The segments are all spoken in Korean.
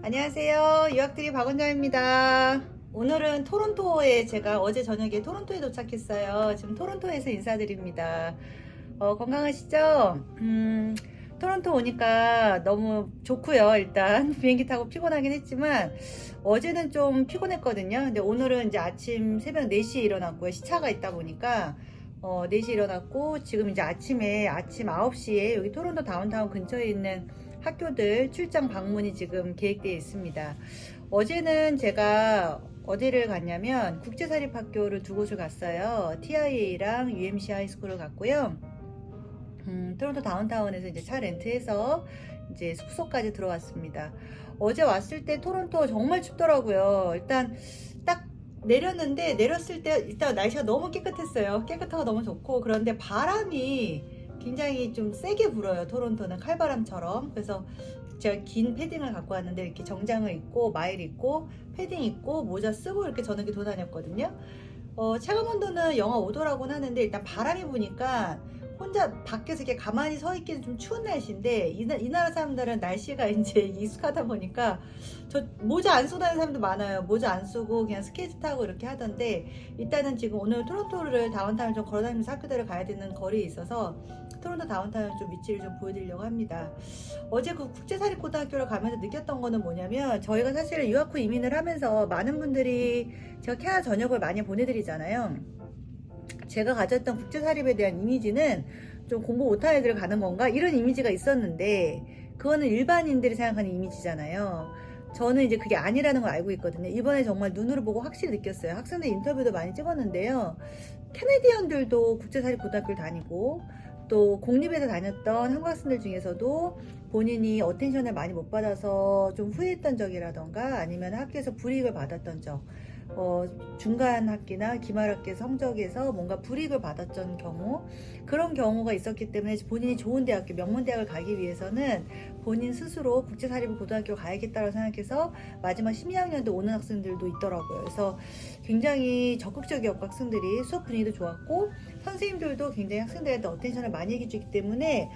안녕하세요. 유학들이 박원장입니다. 오늘은 토론토에 제가 어제 저녁에 토론토에 도착했어요. 지금 토론토에서 인사드립니다. 건강하시죠? 토론토 오니까 너무 좋고요. 일단 비행기 타고 피곤하긴 했지만 어제는 좀 피곤했거든요. 근데 오늘은 이제 아침 새벽 4시에 일어났고요. 시차가 있다 보니까 4시에 일어났고 지금 이제 아침 9시에 여기 토론토 다운타운 근처에 있는 학교들 출장 방문이 지금 계획되어 있습니다. 어제는 제가 어디를 갔냐면 국제사립학교를 두 곳을 갔어요. TIA랑 UMC 하이스쿨을 갔고요. 토론토 다운타운에서 이제 차 렌트해서 이제 숙소까지 들어왔습니다. 어제 왔을 때 토론토 정말 춥더라고요. 일단 딱 내렸을 때 일단 날씨가 너무 깨끗했어요. 깨끗하고 너무 좋고, 그런데 바람이 굉장히 좀 세게 불어요. 토론토는 칼바람처럼. 그래서 제가 긴 패딩을 갖고 왔는데 이렇게 정장을 입고 마일 입고 패딩 입고 모자 쓰고 이렇게 저녁에 돌아다녔거든요. 체감 온도는 영하 5도라고는 하는데 일단 바람이 부니까 혼자 밖에서 이렇게 가만히 서 있기는 좀 추운 날씨인데 이 나라 사람들은 날씨가 이제 익숙하다 보니까 저 모자 안 쓰고 다니는 사람도 많아요. 모자 안 쓰고 그냥 스케이트 타고 이렇게 하던데, 일단은 지금 오늘 토론토를 다운타운 좀 걸어다니면서 학교들을 가야 되는 거리에 있어서 토론토 다운타운 좀 위치를 좀 보여드리려고 합니다. 어제 그 국제사립고등학교를 가면서 느꼈던 거는 뭐냐면, 저희가 사실 유학 후 이민을 하면서 많은 분들이 제가 캐나다 전역을 많이 보내드리잖아요. 제가 가졌던 국제사립에 대한 이미지는 좀 공부 못하는 애들 가는 건가 이런 이미지가 있었는데, 그거는 일반인들이 생각하는 이미지잖아요. 저는 이제 그게 아니라는 걸 알고 있거든요. 이번에 정말 눈으로 보고 확실히 느꼈어요. 학생들 인터뷰도 많이 찍었는데요. 캐네디언들도 국제사립고등학교를 다니고 또 공립에서 다녔던 한국 학생들 중에서도 본인이 어텐션을 많이 못 받아서 좀 후회했던 적이라던가 아니면 학교에서 불이익을 받았던 적, 중간 학기나 기말 학기 성적에서 뭔가 불이익을 받았던 경우, 그런 경우가 있었기 때문에 본인이 좋은 대학교, 명문대학을 가기 위해서는 본인 스스로 국제사립 고등학교 가야겠다고 생각해서 마지막 12학년도 오는 학생들도 있더라고요. 그래서 굉장히 적극적이었고 학생들이 수업 분위기도 좋았고 선생님들도 굉장히 학생들한테 어텐션을 많이 해주기 때문에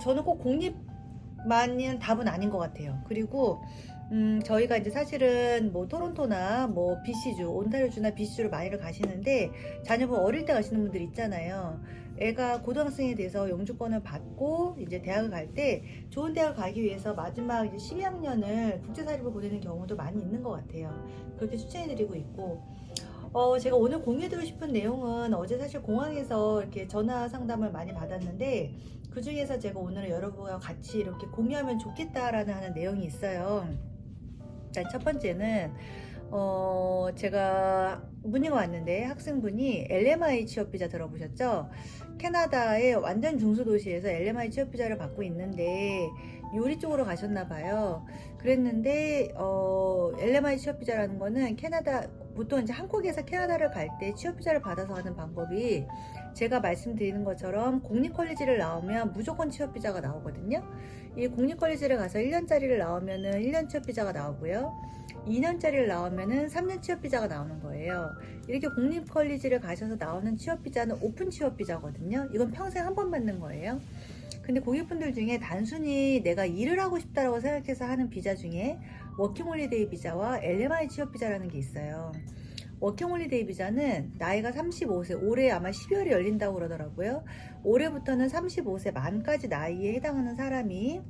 저는 꼭 공립만은 답은 아닌 것 같아요. 그리고 저희가 이제 사실은 뭐 토론토나 뭐 BC주, 온타리오주나 BC주를 많이들 가시는데 자녀분 어릴 때 가시는 분들 있잖아요. 애가 고등학생이 돼서 영주권을 받고 이제 대학을 갈 때 좋은 대학을 가기 위해서 마지막 이제 12학년을 국제사립을 보내는 경우도 많이 있는 것 같아요. 그렇게 추천해드리고 있고, 제가 오늘 공유해드리고 싶은 내용은 어제 사실 공항에서 이렇게 전화 상담을 많이 받았는데 그 중에서 제가 오늘 여러분과 같이 이렇게 공유하면 좋겠다라는 하는 내용이 있어요. 일단 첫 번째는 제가 문의가 왔는데 학생분이 LMI 취업비자 들어보셨죠? 캐나다의 완전 중소도시에서 LMI 취업비자를 받고 있는데 요리 쪽으로 가셨나 봐요. 그랬는데 LMI 취업비자라는 거는 캐나다, 보통 이제 한국에서 캐나다를 갈 때 취업비자를 받아서 가는 방법이 제가 말씀드리는 것처럼 공립컬리지를 나오면 무조건 취업비자가 나오거든요. 이 공립컬리지를 가서 1년짜리를 나오면은 1년 취업비자가 나오고요. 2년짜리를 나오면은 3년 취업비자가 나오는 거예요. 이렇게 공립컬리지를 가셔서 나오는 취업비자는 오픈 취업비자거든요. 이건 평생 한 번 받는 거예요. 근데 고객분들 중에 단순히 내가 일을 하고 싶다라고 생각해서 하는 비자 중에 워킹홀리데이 비자와 LMI 취업비자라는 게 있어요. 워킹홀리데이 비자는 나이가 35세, 올해 아마 12월에 열린다고 그러더라고요. 올해부터는 35세 만까지 나이에 해당하는 사람이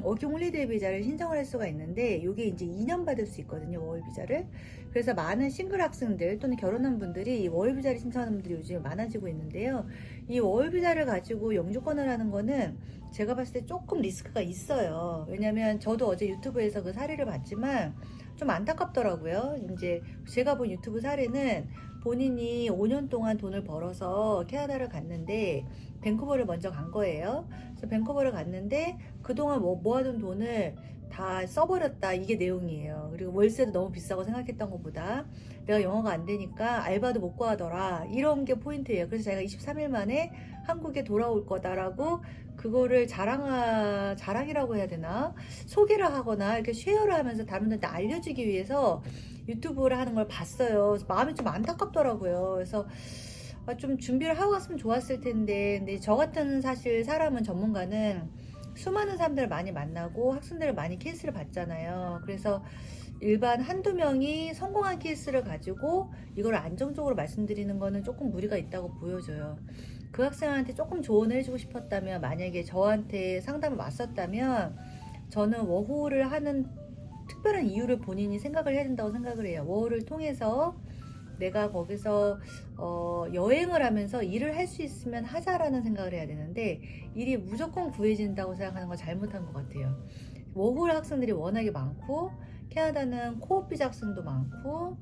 워킹홀리데이 비자를 신청을 할 수가 있는데, 이게 이제 2년 받을 수 있거든요, 워홀 비자를. 그래서 많은 싱글 학생들 또는 결혼한 분들이 이 워홀 비자를 신청하는 분들이 요즘 많아지고 있는데요. 이 워홀 비자를 가지고 영주권을 하는 거는 제가 봤을 때 조금 리스크가 있어요. 왜냐면 저도 어제 유튜브에서 그 사례를 봤지만 좀 안타깝더라고요. 이제 제가 본 유튜브 사례는 본인이 5년 동안 돈을 벌어서 캐나다를 갔는데 밴쿠버를 먼저 간 거예요. 그래서 밴쿠버를 갔는데 그동안 모아둔 돈을 다 써버렸다, 이게 내용이에요. 그리고 월세도 너무 비싸고 생각했던 것보다 내가 영어가 안 되니까 알바도 못 구하더라, 이런 게 포인트예요. 그래서 제가 23일 만에 한국에 돌아올 거다라고 그거를 자랑이라고 해야 되나, 소개를 하거나 이렇게 쉐어를 하면서 다른 분들한테 알려주기 위해서 유튜브를 하는 걸 봤어요. 그래서 마음이 좀 안타깝더라고요. 그래서 좀 준비를 하고 갔으면 좋았을 텐데, 근데 저 같은 사실 사람은, 전문가는 수많은 사람들을 많이 만나고 학생들을 많이 케이스를 봤잖아요. 그래서 일반 한두 명이 성공한 케이스를 가지고 이걸 안정적으로 말씀드리는 거는 조금 무리가 있다고 보여져요. 그 학생한테 조금 조언을 해주고 싶었다면, 만약에 저한테 상담을 왔었다면 저는 워홀을 하는 특별한 이유를 본인이 생각을 해야 된다고 생각을 해요. 워홀을 통해서 내가 거기서 여행을 하면서 일을 할 수 있으면 하자라는 생각을 해야 되는데, 일이 무조건 구해진다고 생각하는 건 잘못한 것 같아요. 워홀 학생들이 워낙에 많고, 캐나다는 코업 비자 학생도 많고,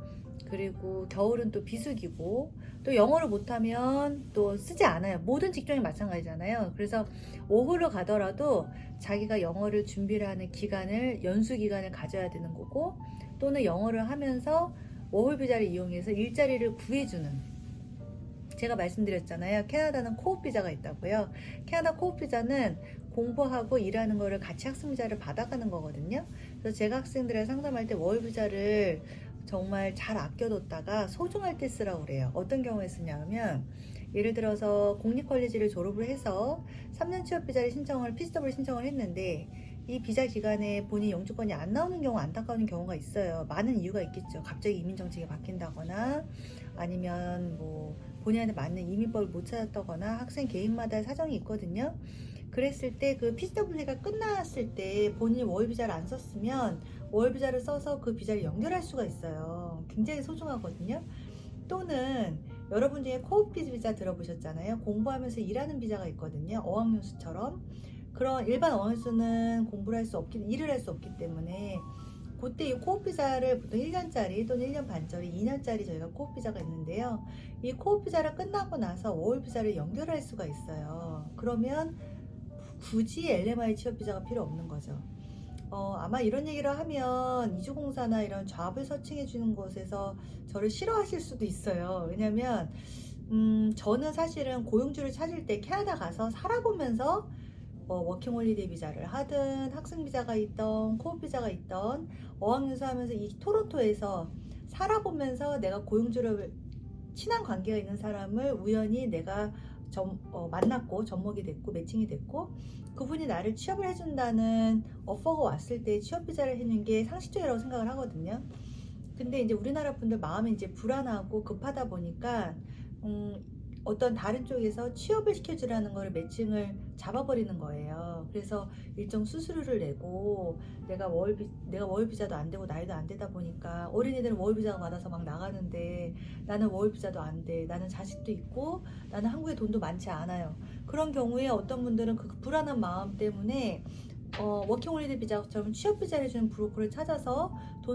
그리고 겨울은 또 비수기고, 또 영어를 못하면 또 쓰지 않아요. 모든 직종이 마찬가지잖아요. 그래서 워홀로 가더라도 자기가 영어를 준비를 하는 기간을, 연수 기간을 가져야 되는 거고, 또는 영어를 하면서 워홀 비자를 이용해서 일자리를 구해주는, 제가 말씀드렸잖아요. 캐나다는 코업 비자가 있다고요. 캐나다 코업 비자는 공부하고 일하는 거를 같이 학생 비자를 받아가는 거거든요. 그래서 제가 학생들을 상담할 때 워홀 비자를 정말 잘 아껴뒀다가 소중할 때 쓰라고 그래요. 어떤 경우에 쓰냐면, 예를 들어서 공립컬리지를 졸업을 해서 3년 취업 비자를 신청을, PCW 신청을 했는데 이 비자 기간에 본인 영주권이 안 나오는 경우, 안타까운 경우가 있어요. 많은 이유가 있겠죠. 갑자기 이민 정책이 바뀐다거나, 아니면 뭐 본인한테 맞는 이민법을 못 찾았다거나, 학생 개인마다 사정이 있거든요. 그랬을 때 그 PCW가 끝났을 때 본인이 워홀 비자를 안 썼으면 워홀 비자를 써서 그 비자를 연결할 수가 있어요. 굉장히 소중하거든요. 또는 여러분 중에 코업 비자 들어보셨잖아요. 공부하면서 일하는 비자가 있거든요. 어학연수처럼. 그런 일반 어학연수는 공부를 할 수 없기, 일을 할 수 없기 때문에 그때 이 코업 비자를 보통 1년짜리 또는 1년 반짜리, 2년짜리 저희가 코업 비자가 있는데요. 이 코업 비자를 끝나고 나서 워홀 비자를 연결할 수가 있어요. 그러면 굳이 LMI 취업 비자가 필요 없는 거죠. 아마 이런 얘기를 하면 이주공사나 이런 잡을 서칭해 주는 곳에서 저를 싫어하실 수도 있어요. 왜냐면 저는 사실은 고용주를 찾을 때 캐나다 가서 살아보면서 워킹홀리데이 비자를 하든, 학생 비자가 있던, 코업 비자가 있던, 어학연수 하면서 이 토론토에서 살아보면서 내가 고용주를, 친한 관계가 있는 사람을 우연히 내가 만났고 접목이 됐고 매칭이 됐고, 그분이 나를 취업을 해준다는 오퍼가 왔을 때 취업 비자를 해주는 게 상식적이라고 생각을 하거든요. 근데 이제 우리나라 분들 마음이 이제 불안하고 급하다 보니까 어떤 다른 쪽에서 취업을 시켜주라는 거를 매칭을 잡아버리는 거예요. 그래서 일정 수수료를 내고, 내가 워홀 비자도 안 되고 나이도 안 되다 보니까, 어린이들은 워홀 비자가 받아서 막 나가는데 나는 워홀 비자도 안 돼. 나는 자식도 있고 나는 한국에 돈도 많지 않아요. 그런 경우에 어떤 분들은 그 불안한 마음 때문에 워킹홀리데이 비자처럼 취업 비자를 주는 브로커를 찾아서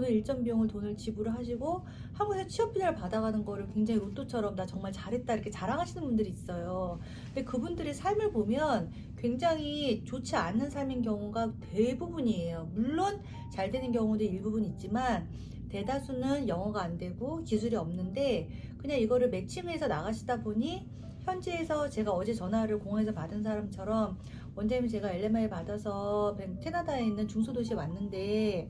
일정 비용을 돈을 지불을 하시고 한국에서 취업 비자를 받아가는 거를 굉장히 로또처럼 나 정말 잘했다 이렇게 자랑하시는 분들이 있어요. 근데 그분들의 삶을 보면 굉장히 좋지 않은 삶인 경우가 대부분이에요. 물론 잘 되는 경우도 일부분 있지만 대다수는 영어가 안 되고 기술이 없는데 그냥 이거를 매칭해서 나가시다 보니, 현지에서 제가 어제 전화를 공항에서 받은 사람처럼, 원장님 제가 LMI 받아서 캐나다에 있는 중소도시에 왔는데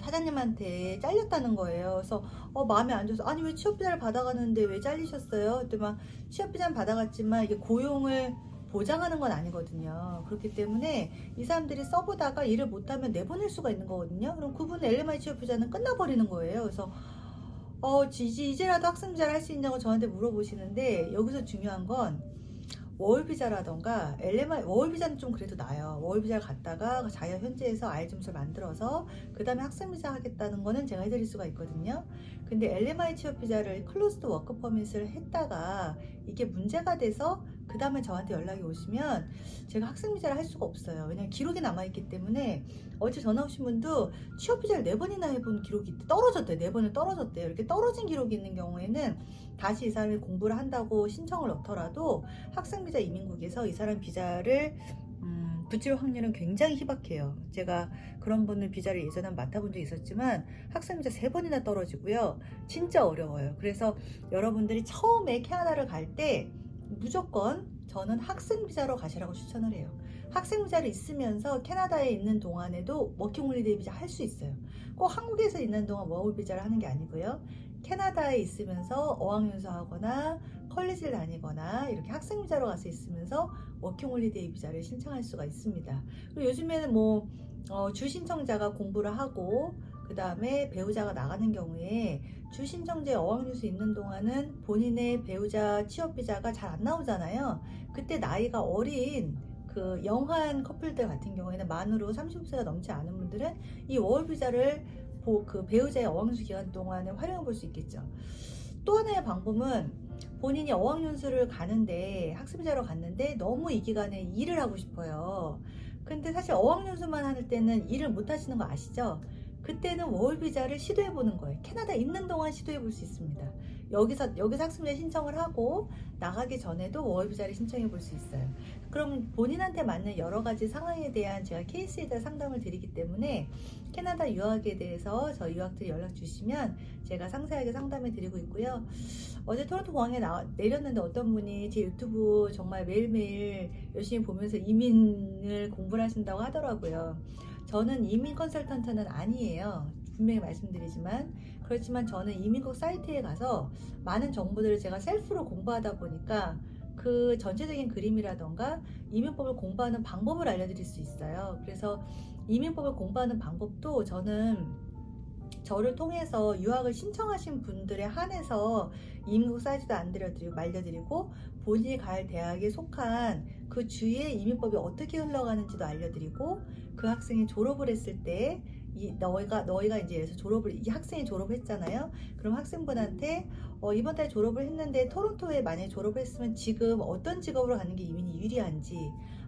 사장님한테 잘렸다는 거예요. 그래서 마음이 안 좋아서, 아니 왜 취업비자를 받아가는데 왜 잘리셨어요? 그때 막 취업비자는 받아갔지만 이게 고용을 보장하는 건 아니거든요. 그렇기 때문에 이 사람들이 써보다가 일을 못하면 내보낼 수가 있는 거거든요. 그럼 그분의 LMI 취업비자는 끝나버리는 거예요. 그래서 이제라도 학생 비자를 할 수 있냐고 저한테 물어보시는데, 여기서 중요한 건 워홀 비자라던가 LMI, 워홀 비자는 좀 그래도 나아요. 워홀 비자를 갔다가 자기가 현지에서 아이 점수를 만들어서 그 다음에 학생 비자 하겠다는 거는 제가 해드릴 수가 있거든요. 근데 LMI 취업 비자를 클로즈드 워크 퍼밋을 했다가 이게 문제가 돼서 그 다음에 저한테 연락이 오시면 제가 학생 비자를 할 수가 없어요. 왜냐면 기록이 남아있기 때문에. 어제 전화 오신 분도 취업 비자를 4번이나 해본 기록이 떨어졌대요. 4번을 떨어졌대요. 이렇게 떨어진 기록이 있는 경우에는 다시 이 사람이 공부를 한다고 신청을 넣더라도 학생 비자 이민국에서 이 사람 비자를 붙일 확률은 굉장히 희박해요. 제가 그런 분을 비자를 예전에 맡아본 적이 있었지만 학생 비자 3번이나 떨어지고요. 진짜 어려워요. 그래서 여러분들이 처음에 캐나다를 갈 때 무조건 저는 학생 비자로 가시라고 추천을 해요. 학생 비자를 있으면서 캐나다에 있는 동안에도 워킹 홀리데이 비자 할 수 있어요. 꼭 한국에서 있는 동안 워홀 비자를 하는 게 아니고요. 캐나다에 있으면서 어학연수 하거나 컬리지를 다니거나 이렇게 학생 비자로 가서 있으면서 워킹 홀리데이 비자를 신청할 수가 있습니다. 그리고 요즘에는 주 신청자가 공부를 하고 그 다음에 배우자가 나가는 경우에 주 신청자의 어학연수 있는 동안은 본인의 배우자 취업 비자가 잘 안 나오잖아요. 그때 나이가 어린 그 영한 커플들 같은 경우에는 만으로 30세가 넘지 않은 분들은 이 워홀 비자를 그 배우자의 어학연수 기간 동안에 활용해 볼 수 있겠죠. 또 하나의 방법은 본인이 어학연수를 가는데 학습비자로 갔는데 너무 이 기간에 일을 하고 싶어요. 근데 사실 어학연수만 할 때는 일을 못 하시는 거 아시죠? 그때는 워홀 비자를 시도해 보는 거예요. 캐나다에 있는 동안 시도해 볼 수 있습니다. 여기서 학습비자 신청을 하고 나가기 전에도 워홀 비자를 신청해 볼 수 있어요. 그럼 본인한테 맞는 여러 가지 상황에 대한 제가 케이스에 대한 상담을 드리기 때문에 캐나다 유학에 대해서 저희 유학들이 연락 주시면 제가 상세하게 상담해 드리고 있고요. 어제 토론토 공항에 내렸는데 어떤 분이 제 유튜브 정말 매일매일 열심히 보면서 이민을 공부를 하신다고 하더라고요. 저는 이민 컨설턴트는 아니에요. 분명히 말씀드리지만. 그렇지만 저는 이민국 사이트에 가서 많은 정보들을 제가 셀프로 공부하다 보니까 그 전체적인 그림이라던가 이민법을 공부하는 방법을 알려드릴 수 있어요. 그래서 이민법을 공부하는 방법도 저를 통해서 유학을 신청하신 분들에 한해서 이민국 사이트도 알려드리고 본인이 갈 대학에 속한 그 주의 이민법이 어떻게 흘러가는지도 알려드리고 그 학생이 졸업을 했을 때 너희가 이제 이 학생이 졸업했잖아요. 그럼 학생분한테 이번 달에 졸업을 했는데 토론토에 만약에 졸업을 했으면 지금 어떤 직업으로 가는 게 이민이 유리한지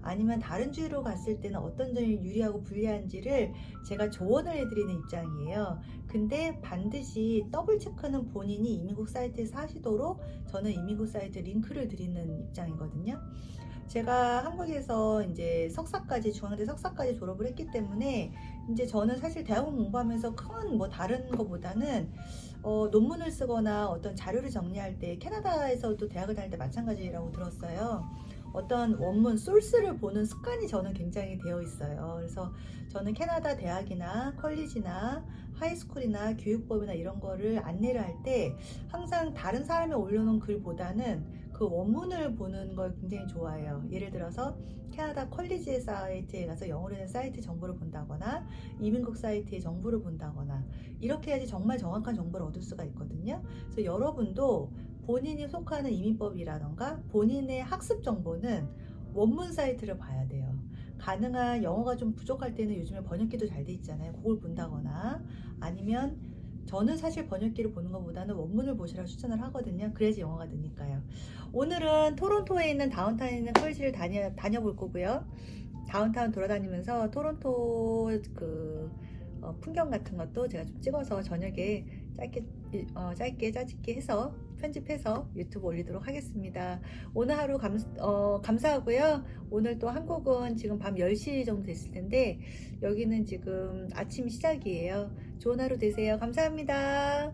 아니면 다른 주로 갔을 때는 어떤 점이 유리하고 불리한지를 제가 조언을 해드리는 입장이에요. 근데 반드시 더블 체크는 본인이 이민국 사이트에서 하시도록 저는 이민국 사이트 링크를 드리는 입장이거든요. 제가 한국에서 이제 중앙대 석사까지 졸업을 했기 때문에 이제 저는 사실 대학원 공부하면서 큰 다른 것보다는 논문을 쓰거나 어떤 자료를 정리할 때 캐나다에서도 대학을 다닐 때 마찬가지라고 들었어요. 어떤 원문 소스를 보는 습관이 저는 굉장히 되어 있어요. 그래서 저는 캐나다 대학이나 컬리지나 하이스쿨이나 교육법이나 이런 거를 안내를 할 때 항상 다른 사람이 올려놓은 글보다는 그 원문을 보는 걸 굉장히 좋아해요. 예를 들어서 캐나다 컬리지 사이트에 가서 영어로 된 사이트 정보를 본다거나 이민국 사이트의 정보를 본다거나 이렇게 해야지 정말 정확한 정보를 얻을 수가 있거든요. 그래서 여러분도 본인이 속하는 이민법이라던가 본인의 학습 정보는 원문 사이트를 봐야 돼요. 가능한 영어가 좀 부족할 때는 요즘에 번역기도 잘 돼 있잖아요. 그걸 본다거나 아니면 저는 사실 번역기를 보는 것보다는 원문을 보시라고 추천을 하거든요. 그래야지 영어가 느니까요. 오늘은 토론토에 있는 다운타운에 있는 컬리지를 다녀볼 거고요. 다운타운 돌아다니면서 토론토 풍경 같은 것도 제가 좀 찍어서 저녁에 짧게 해서 편집해서 유튜브 올리도록 하겠습니다. 오늘 하루 감사하고요. 오늘 또 한국은 지금 밤 10시 정도 됐을 텐데 여기는 지금 아침 시작이에요. 좋은 하루 되세요. 감사합니다.